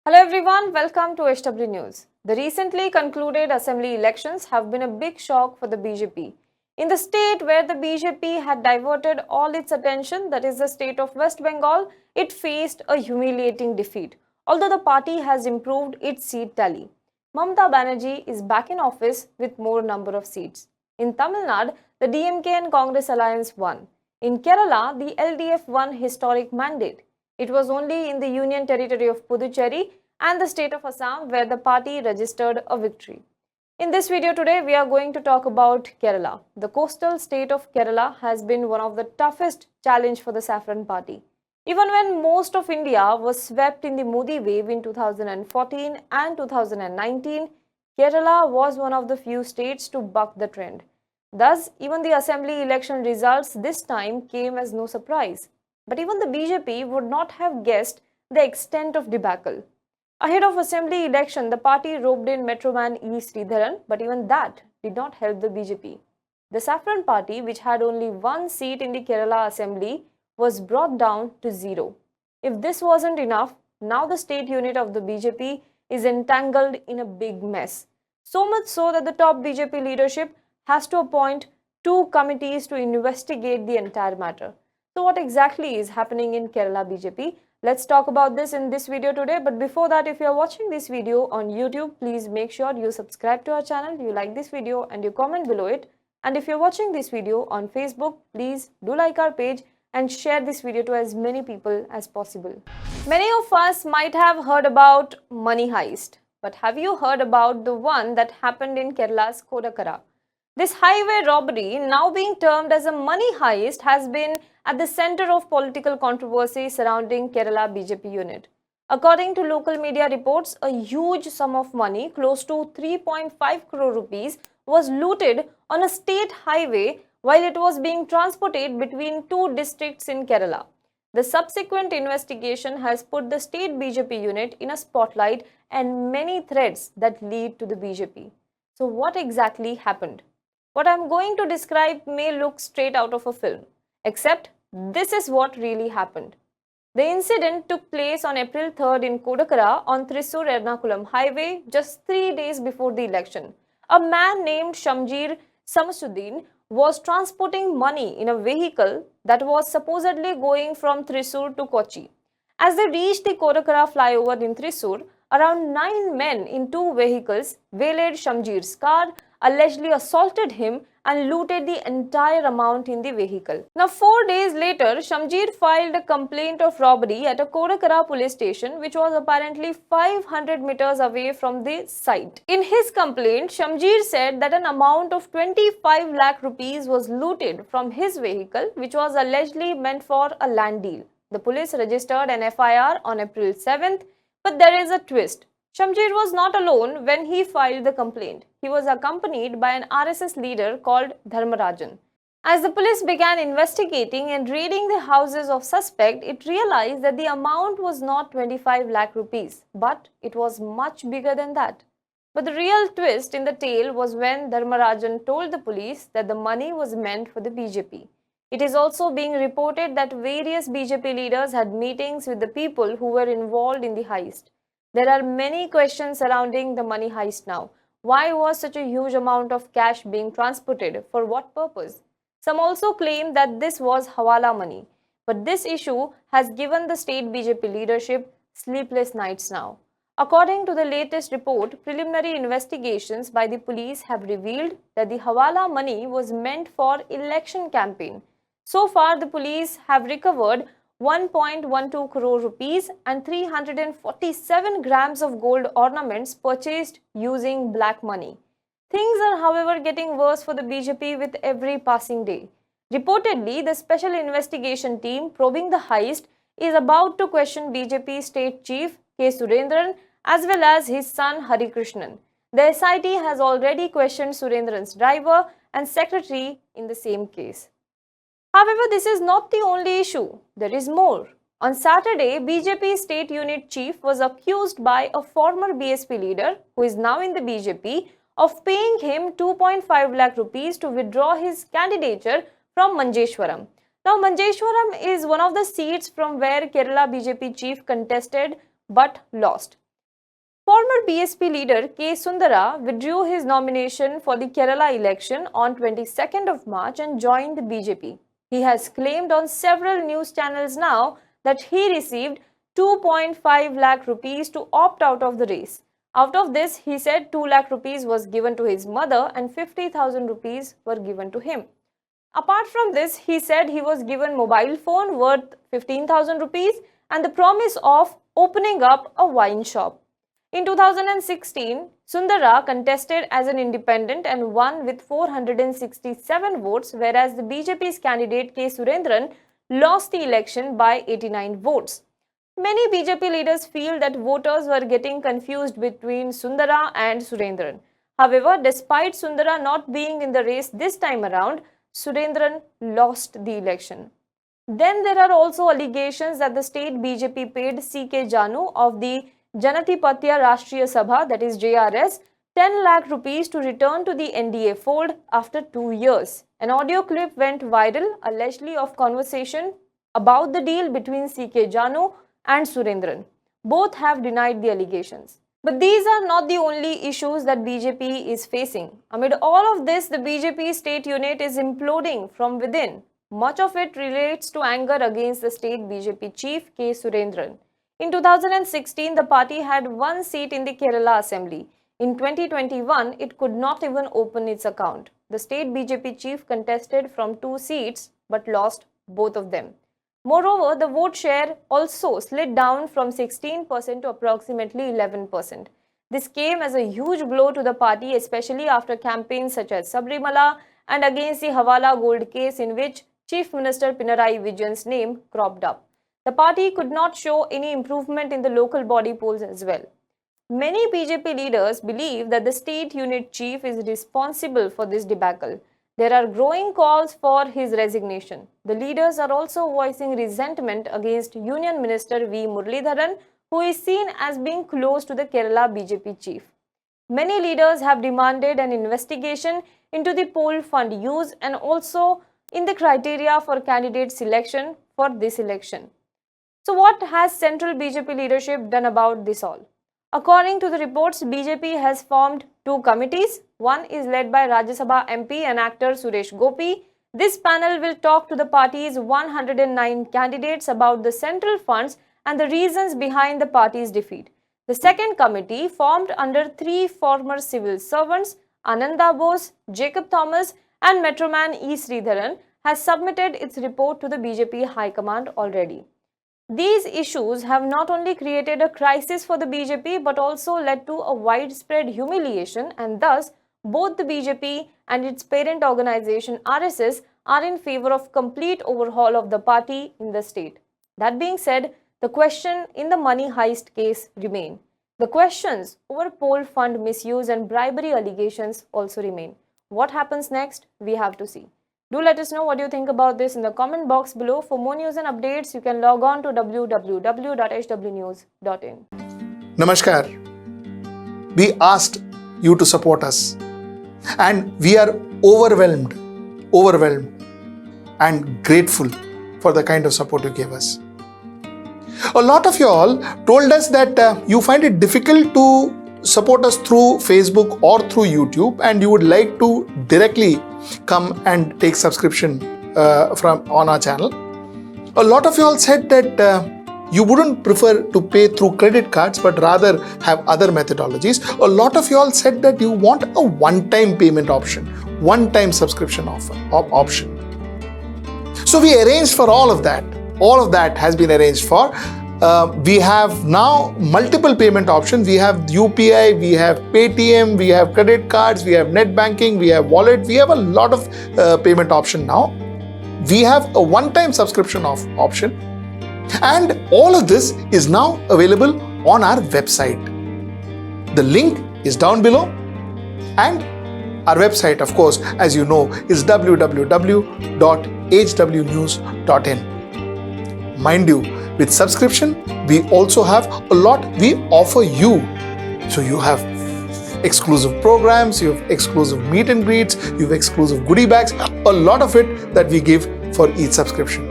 Hello everyone, welcome to HW News. The recently concluded assembly elections have been a big shock for the BJP. In the state where the BJP had diverted all its attention, that is the state of West Bengal, it faced a humiliating defeat, although the party has improved its seat tally. Mamata Banerjee is back in office with more number of seats. In Tamil Nadu, the DMK and Congress alliance won. In Kerala, the LDF won historic mandate. It was only in the union territory of Puducherry and the state of Assam where the party registered a victory. In this video today, we are going to talk about Kerala. The coastal state of Kerala has been one of the toughest challenge for the Saffron party. Even when most of India was swept in the Modi wave in 2014 and 2019, Kerala was one of the few states to buck the trend. Thus, even the assembly election results this time came as no surprise. But even the BJP would not have guessed the extent of debacle. Ahead of assembly election, the party roped in Metroman E. Sridharan, but even that did not help the BJP. The Saffron party, which had only one seat in the Kerala assembly, was brought down to zero. If this wasn't enough, now the state unit of the BJP is entangled in a big mess. So much so that the top BJP leadership has to appoint two committees to investigate the entire matter. So what exactly is happening in Kerala BJP? Let's talk about this in this video today. But before that, if you are watching this video on YouTube, please make sure you subscribe to our channel, you like this video and you comment below it. And if you're watching this video on Facebook, please do like our page and share this video to as many people as possible. Many of us might have heard about money heist, but have you heard about the one that happened in Kerala's Kodakara? This highway robbery, now being termed as a money heist, has been at the center of political controversy surrounding Kerala BJP unit. According to local media reports, a huge sum of money, close to 3.5 crore rupees, was looted on a state highway while it was being transported between two districts in Kerala. The subsequent investigation has put the state BJP unit in a spotlight and many threads that lead to the BJP. So what exactly happened? What I'm going to describe may look straight out of a film, except this is what really happened. The incident took place on April 3rd in Kodakara on Thrissur-Ernakulam highway just 3 days before the election. A man named Shamjir Samsuddin was transporting money in a vehicle that was supposedly going from Thrissur to Kochi. As they reached the Kodakara flyover in Thrissur, around 9 men in two vehicles waylaid Shamjir's car, allegedly assaulted him and looted the entire amount in the vehicle. Now 4 days later, Shamjir filed a complaint of robbery at a Kodakara police station which was apparently 500 meters away from the site. In his complaint, Shamjir said that an amount of 25 lakh rupees was looted from his vehicle which was allegedly meant for a land deal. The police registered an FIR on April 7th, but there is a twist. Shamjir was not alone when he filed the complaint. He was accompanied by an RSS leader called Dharmarajan. As the police began investigating and raiding the houses of suspect, it realized that the amount was not 25 lakh rupees, but it was much bigger than that. But the real twist in the tale was when Dharmarajan told the police that the money was meant for the BJP. It is also being reported that various BJP leaders had meetings with the people who were involved in the heist. There are many questions surrounding the money heist now. Why was such a huge amount of cash being transported? For what purpose? Some also claim that this was Hawala money. But this issue has given the state BJP leadership sleepless nights now. According to the latest report, preliminary investigations by the police have revealed that the Hawala money was meant for election campaign. So far, the police have recovered 1.12 crore rupees and 347 grams of gold ornaments purchased using black money. Things are, however, getting worse for the BJP with every passing day. Reportedly, the special investigation team probing the heist is about to question BJP state chief K. Surendran as well as his son Hari Krishnan. The SIT has already questioned Surendran's driver and secretary in the same case. However, this is not the only issue. There is more. On Saturday, BJP state unit chief was accused by a former BSP leader who is now in the BJP of paying him 2.5 lakh rupees to withdraw his candidature from Manjeshwaram. Now, Manjeshwaram is one of the seats from where Kerala BJP chief contested but lost. Former BSP leader K. Sundara withdrew his nomination for the Kerala election on 22nd of March and joined the BJP. He has claimed on several news channels now that he received 2.5 lakh rupees to opt out of the race. Out of this, he said 2 lakh rupees was given to his mother and 50,000 rupees were given to him. Apart from this, he said he was given mobile phone worth 15,000 rupees and the promise of opening up a wine shop. In 2016, Sundara contested as an independent and won with 467 votes, whereas the BJP's candidate K. Surendran lost the election by 89 votes. Many BJP leaders feel that voters were getting confused between Sundara and Surendran. However, despite Sundara not being in the race this time around, Surendran lost the election. Then there are also allegations that the state BJP paid C.K. Janu of the Janatipatya Rashtriya Sabha, that is JRS, 10 lakh rupees to return to the NDA fold after 2 years. An audio clip went viral, allegedly of conversation about the deal between C.K. Janu and Surendran. Both have denied the allegations. But these are not the only issues that BJP is facing. Amid all of this, the BJP state unit is imploding from within. Much of it relates to anger against the state BJP chief K. Surendran. In 2016, the party had 1 seat in the Kerala Assembly. In 2021, it could not even open its account. The state BJP chief contested from 2 seats but lost both of them. Moreover, the vote share also slid down from 16% to approximately 11%. This came as a huge blow to the party, especially after campaigns such as Sabrimala and against the Hawala gold case, in which Chief Minister Pinarayi Vijayan's name cropped up. The party could not show any improvement in the local body polls as well. Many BJP leaders believe that the state unit chief is responsible for this debacle. There are growing calls for his resignation. The leaders are also voicing resentment against Union Minister V. Muralidharan, who is seen as being close to the Kerala BJP chief. Many leaders have demanded an investigation into the poll fund use and also in the criteria for candidate selection for this election. So what has central BJP leadership done about this all? According to the reports, BJP has formed 2 committees. One is led by Rajya Sabha MP and actor Suresh Gopi. This panel will talk to the party's 109 candidates about the central funds and the reasons behind the party's defeat. The second committee, formed under 3 former civil servants, Ananda Bose, Jacob Thomas and Metroman E. Sridharan, has submitted its report to the BJP High Command already. These issues have not only created a crisis for the BJP but also led to a widespread humiliation, and thus both the BJP and its parent organization RSS are in favor of complete overhaul of the party in the state. That being said, the question in the money heist case remain. The questions over poll fund misuse and bribery allegations also remain. What happens next? We have to see. Do let us know what you think about this in the comment box below. For more news and updates, you can log on to www.hwnews.in. Namaskar. We asked you to support us and we are overwhelmed and grateful for the kind of support you gave us. A lot of you all told us that you find it difficult to support us through Facebook or through YouTube and you would like to directly come and take subscription on our channel. A lot of you all said that you wouldn't prefer to pay through credit cards but rather have other methodologies. A lot of you all said that you want a one-time payment option, one-time subscription option. So we arranged for all of that. All of that has been arranged for. We have now multiple payment options. We have UPI, we have Paytm, we have credit cards, we have net banking, we have wallet. We have a lot of payment option now. We have a one-time subscription option. And all of this is now available on our website. The link is down below. And our website, of course, as you know, is www.hwnews.in. Mind you, with subscription, we also have a lot we offer you. So you have exclusive programs, you have exclusive meet and greets, you have exclusive goodie bags, a lot of it that we give for each subscription.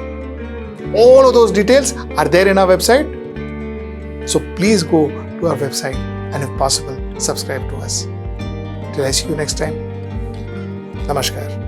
All of those details are there in our website. So please go to our website and if possible, subscribe to us. Till I see you next time. Namaskar.